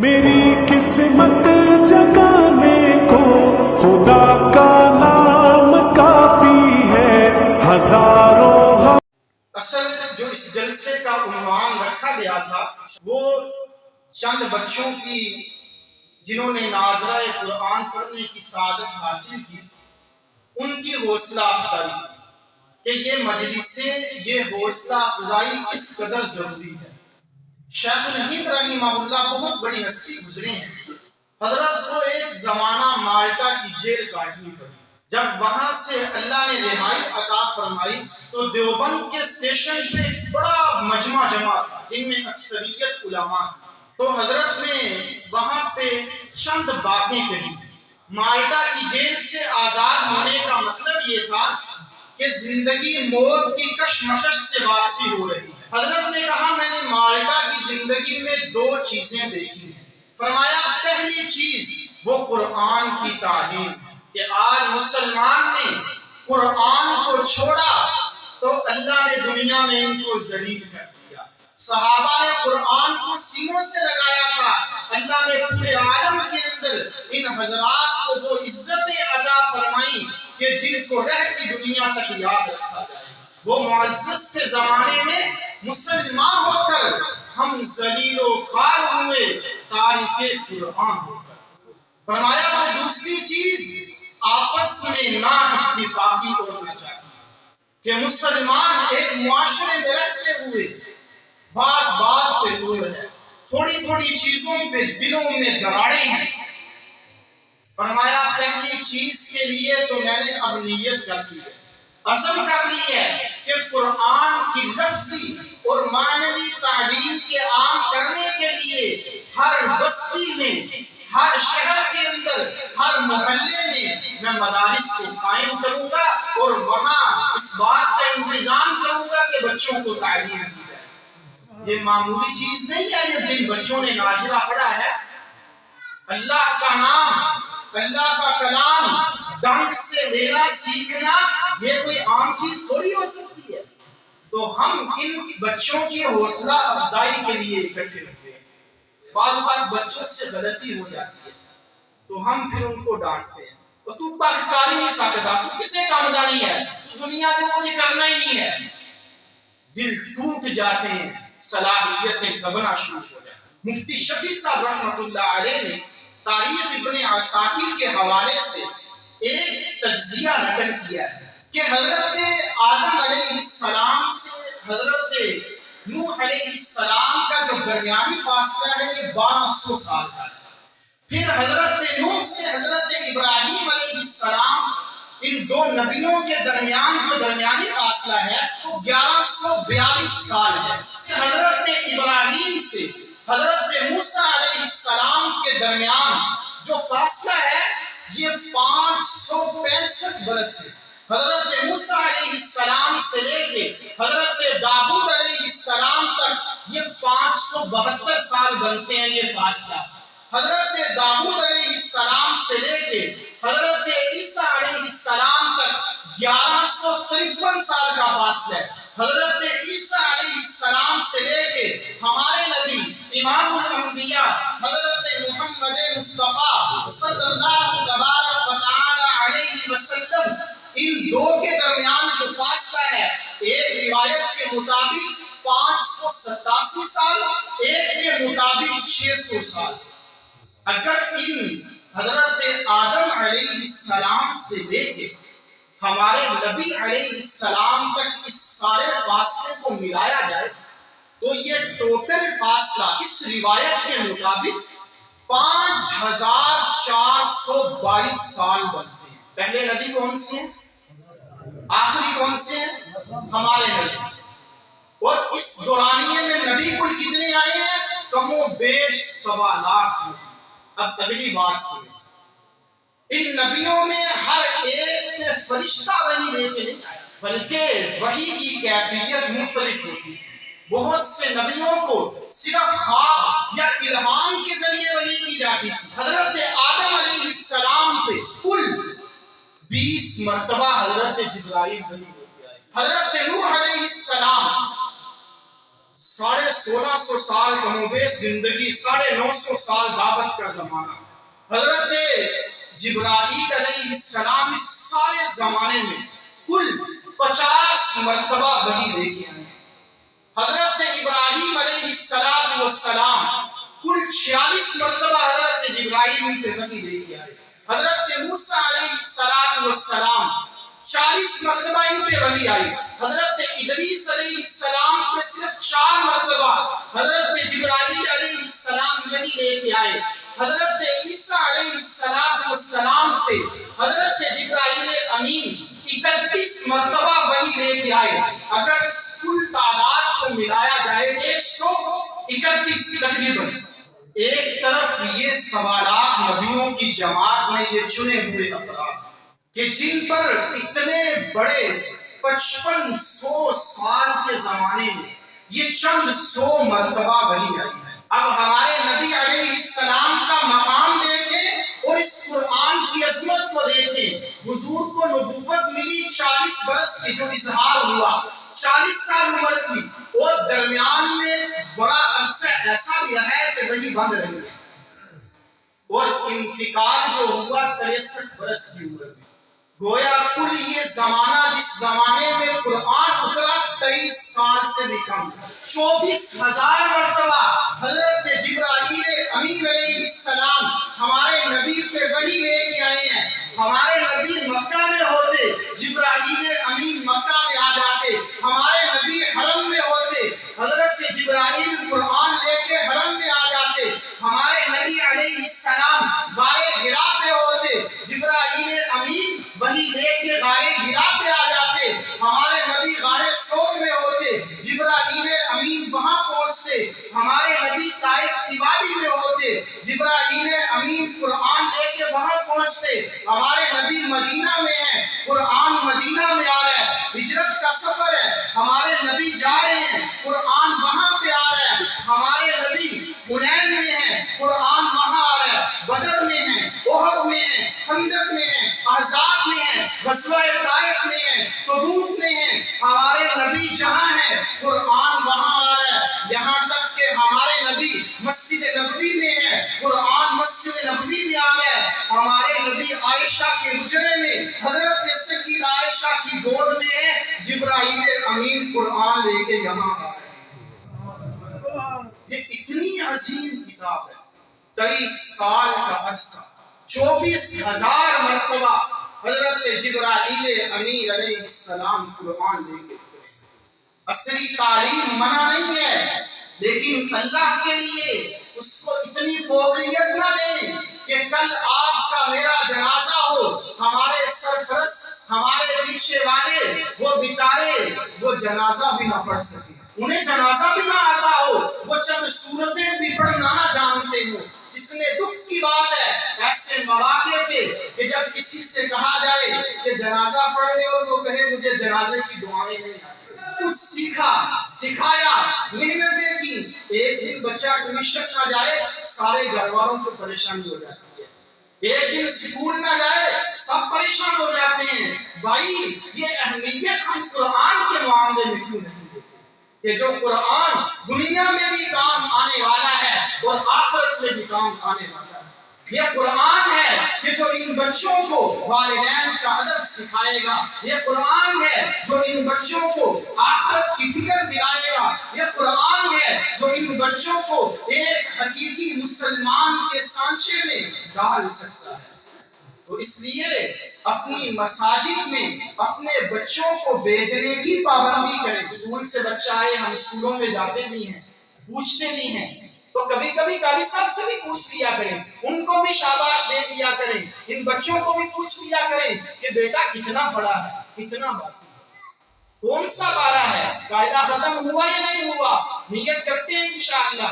میری قسمت جگانے کو خدا کا نام کافی ہے، ہزاروں اصل جو اس جلسے کا عنوان رکھا گیا تھا وہ چند بچوں کی جنہوں نے ناظرہ قرآن پڑھنے کی سعادت حاصل کی، ان کی حوصلہ افزائی کہ یہ مجلسیں، یہ حوصلہ افزائی کس قدر ضروری ہے۔ شیخ الہند رحمہ اللہ بہت بڑی ہستی گزرے ہیں۔ حضرت کو ایک زمانہ مالٹا کی جیل کاٹنی پڑی۔ جب وہاں سے اللہ نے رہائی عطا فرمائی تو دیوبند کے اسٹیشن پہ ایک بڑا مجمع جمع تھا جن میں اکثریت علماء تھے۔ تو حضرت نے وہاں پہ چند باتیں کہی۔ مالٹا کی جیل سے آزاد ہونے کا مطلب یہ تھا کہ زندگی موت کی کشمکش سے واپسی ہو رہی ہے۔ حضرت نے کہا میں نے مالٹا کی زندگی میں دو چیزیں دیکھی ہیں۔ فرمایا پہلی چیز وہ قرآن کی تعلیم کہ آج مسلمان نے قرآن کو چھوڑا تو اللہ نے دنیا میں ان کو ذلیل کر دیا۔ صحابہ نے قرآن کو سینوں سے لگایا تھا، اللہ نے پورے عالم کے اندر ان حضرات کو وہ عزت عطا فرمائی کہ جن کو رہ کی دنیا تک یاد رکھا جائے۔ وہ معزز کے زمانے میں مسلمان ہو کر ہم ذلیل و خوار ہوئے تارک قرآن ہو کر۔ فرمایا وہ دوسری چیز آپس میں نا اتفاقی ہونا چاہیے کہ مسلمان ایک معاشرے میں رہتے ہوئے بات بات پہ دور ہے، تھوڑی تھوڑی چیزوں پہ دلوں میں دراڑیں ہیں۔ فرمایا پہلی چیز کے لیے تو میں نے اب نیت کر لی ہے، عزم کر لی ہے کہ قرآن کی لفظی اور معنوی تعلیم کے عام کرنے کے لیے ہر بستی میں، ہر شہر کے اندر، ہر محلے میں مدارس کو قائم کروں گا اور وہاں اس بات کا انتظام کروں گا کہ بچوں کو تعلیم دی جائے۔ یہ معمولی چیز نہیں ہے، یہ جن بچوں نے ناظرہ پڑھا ہے، اللہ کا نام، اللہ کا کلام ڈنگ سے لینا سیکھنا یہ کوئی عام چیز تھوڑی ہو سکتی ہے۔ تو ہم ان بچوں کی حوصلہ افزائی کے لیے اکٹھے ہوتے ہیں۔ بعض اوقات بچوں سے غلطی ہو جاتی ہے تو ہم پھر ان کو ڈانٹتے ہیں، تو کاری نہیں سکتا، تو کسے کامدانی ہے، تو دنیا میں مجھے کرنا ہی نہیں ہے۔ دل ٹوٹ جاتے ہیں، صلاحیتیں دبنا شروع ہو جاتی ہیں۔ مفتی شفیع صاحب رحمۃ اللہ علیہ نے تاریخ ابن عساکر کے حوالے سے ایک تجزیہ نقل کیا ہے کہ حضرت آدم علیہ السلام سے حضرت نوح علیہ السلام کا جو درمیانی فاصلہ ہے یہ 1200 سال کا ہے۔ پھر حضرت نوح سے حضرت ابراہیم علیہ السلام، ان دو نبیوں کے درمیان جو درمیانی فاصلہ ہے وہ 1142 سال ہے۔ پھر حضرت ابراہیم سے حضرت موسیٰ علیہ السلام کے درمیان جو فاصلہ ہے یہ 565 برس ہے۔ حضرت موسیٰ علیہ السلام سے لے کے حضرت داؤد علیہ السلام تک یہ 572 سال بنتے ہیں یہ فاصلہ۔ حضرت داؤد علیہ السلام سے لے کے حضرت عیسیٰ علیہ السلام تک 1153 سال کا فاصلہ ہے۔ حضرت عیسیٰ علیہ السلام سے لے کے ہمارے نبی امام الانبیاء حضرت محمد مصطفیٰ صلی اللہ تبارک و تعالی علیہ وسلم، ان دو کے درمیان جو فاصلہ ہے ایک روایت کے مطابق 587 سال، ایک کے مطابق 600 سال۔ اگر ان حضرت آدم علیہ السلام سے لے کے ہمارے نبی علیہ السلام تک اس سارے فاصلے کو ملایا جائے تو یہ ٹوٹل فاصلہ اس روایت کے مطابق 5422 سال بنتے ہیں۔ پہلے نبی کون سے ہیں؟ آخری کون سے ہیں؟ ہمارے نبی۔ اور اس دورانیے میں نبی کل کتنے آئے ہیں؟ کم و بیش 1.25 لاکھ۔ اب اگلی بات سنیں، ان نبیوں میں ہر ایک میں فرشتہ وحی لے کے نہیں آیا بلکہ وحی کی کیفیت مختلف ہوتی ہے۔ بہت سے نبیوں کو صرف خواب یا الہام کے ذریعے وحی کی جاتی ہے۔ حضرت آدم علیہ السلام پہ کل 20 مرتبہ حضرت جبرائیل وحی ہوتی ہے۔ حضرت نوح علیہ السلام 1600 سال کم و بیش زندگی، 950 سال دعوت کا زمانہ. حضرت جبرائیل علیہ السلام اس سارے زمانے میں کل 50 مرتبہ وحی لے کے آئے. حضرت ابراہیم علیہ السلام کل 46 مرتبہ حضرت جبرائیل ان پہ وحی لے کے آئے. حضرت موسیٰ علیہ السلام 40 مرتبہ ان پہ وحی آئی. حضرت ادریس علیہ السلام پہ صرف 4 مرتبہ حضرت جبرائیل علیہ السلام وحی لے کے آئے. حضرت عیسیٰ علیہ السلام پہ حضرت جبرائیل امین 31 مرتبہ وحی لے کے آئے. اگر اس کل تعداد کو ملایا جائے 131 تقریباً. ایک طرف یہ سوالات نبیوں کی جماعت میں یہ چنے ہوئے افراد کہ جن پر اتنے بڑے 5500 سال کے زمانے میں یہ چند 100 مرتبہ وحی آئی ہے. اب ہمارے نبی علیہ السلام کا مقام دیکھیں اور اس قرآن کی عظمت کو دیکھیں. حضور کو نبوت ملی 40 برس کی جو اظہار ہوا، 40 سال عمر کی، اور درمیان میں بڑا عرصہ ایسا بھی ہے کہ وہی بند رہی ہے. اور انتقال جو ہوا 63 برس کی عمر میں. گویا کل یہ زمانہ جس زمانے میں قرآن اترا 23 سال سے بھی کم. 24,000 مرتبہ حضرت جبرائیل امین علیہ السلام ہمارے نبی پہ وحی لے کے آئے ہیں. ہمارے نبی مکہ میں ہوتے، جبرائیل امین مکہ میں آ جاتے. ہمارے نبی حرم میں ہوتے، حضرت جبرائیل قرآن لے کے حرم میں آ جاتے. ہمارے نبی علیہ السلام غار حرا پہ ہوتے، جبرائیل امین وحی لے کے غار حرا پہ آ جاتے. ہمارے نبی غار ثور میں ہوتے، جبرائیل امین وہاں پہنچتے. ہمارے نبی طائف کی وادی میں ہوتے، جبرائیل امین قرآن لے کے وہاں پہنچتے. ہمارے نبی مدینہ میں ہیں، قرآن مدینہ میں آ رہا ہے. ہجرت کا سفر ہے، ہمارے نبی جا رہے ہیں، قرآن وہاں پہ آ رہا ہے. ہمارے نبی حنین میں ہیں، قرآن وہاں آ رہا ہے. بدر میں ہیں، احد میں ہیں، خندق میں ہیں، احزاب میں ہیں، غزوہ طائف میں ہیں، تبوک میں ہیں. ہمارے نبی جہاں ہیں قرآن وہاں آ رہا ہے. یہاں تک کہ ہمارے نبی مسجد نبوی میں ہیں، قرآن مسجد نبوی میں آ رہا ہے. ہمارے نبی عائشہ کے حجرے میں حضرت سید عائشہ کی گود میں ہے، جبرائیل امین قرآن لے کے یہاں آ رہا ہے. یہ اتنی عظیم کتاب ہے. 23 سال کا عرصہ، 24,000 مرتبہ حضرت جبرائیل امین علیہ السلام قرآن لے کے اترے. عصری تعلیم منع نہیں ہے، لیکن اللہ کے لیے اس کو اتنی فوقیت نہ دیں کہ کل آپ کا میرا جنازہ ہو، ہمارے سرپرست ہمارے پیچھے والے وہ بیچارے وہ جنازہ بھی نہ پڑھ سکے، انہیں جنازہ بھی نہ آتا ہو، وہ چند سورتیں بھی پڑھنا نہ جانتے ہو. کتنے دکھ کی بات ہے ایسے مواقع پہ کہ جب کسی سے کہا جائے کہ جنازہ پڑھ لے اور وہ کہے مجھے جنازے کی دعائیں نہیں آتی. کچھ سیکھا، سکھایا، محنتیں کی. ایک دن بچہ ٹیوشن نہ جائے سارے گھر والوں کو پریشانی ہو جاتی ہے. ایک دن سکول نہ جائے سب پریشان ہو جاتے ہیں. بھائی یہ اہمیت ہم قرآن کے معاملے میں کیوں نہیں دیتے کہ جو قرآن دنیا میں بھی کام آنے والا ہے اور آخرت میں بھی کام آنے والا ہے. یہ قرآن ہے کہ جو ان بچوں کو والدین کا ادب سکھائے گا. یہ قرآن ہے جو ان بچوں کو آخرت کی فکر دلائے گا. یہ قرآن ہے جو ان بچوں کو ایک حقیقی مسلمان کے سانچے میں ڈال سکتا ہے. تو اس لیے اپنی مساجد میں اپنے بچوں کو بھیجنے کی پابندی کریں. اسکول سے بچہ آئے، ہم اسکولوں میں جاتے بھی ہیں، پوچھتے بھی ہیں، تو کبھی کبھی قاری صاحب سے بھی پوچھ لیا کریں، ان کو بھی شاباش دے دیا کریں. ان بچوں کو بھی پوچھ لیا کریں کہ بیٹا کتنا پڑھا ہے، کتنا باقی ہے، کون سا پارہ ہے، قاعدہ ختم ہوا یا نہیں ہوا. نیت کرتے ہیں انشاءاللہ.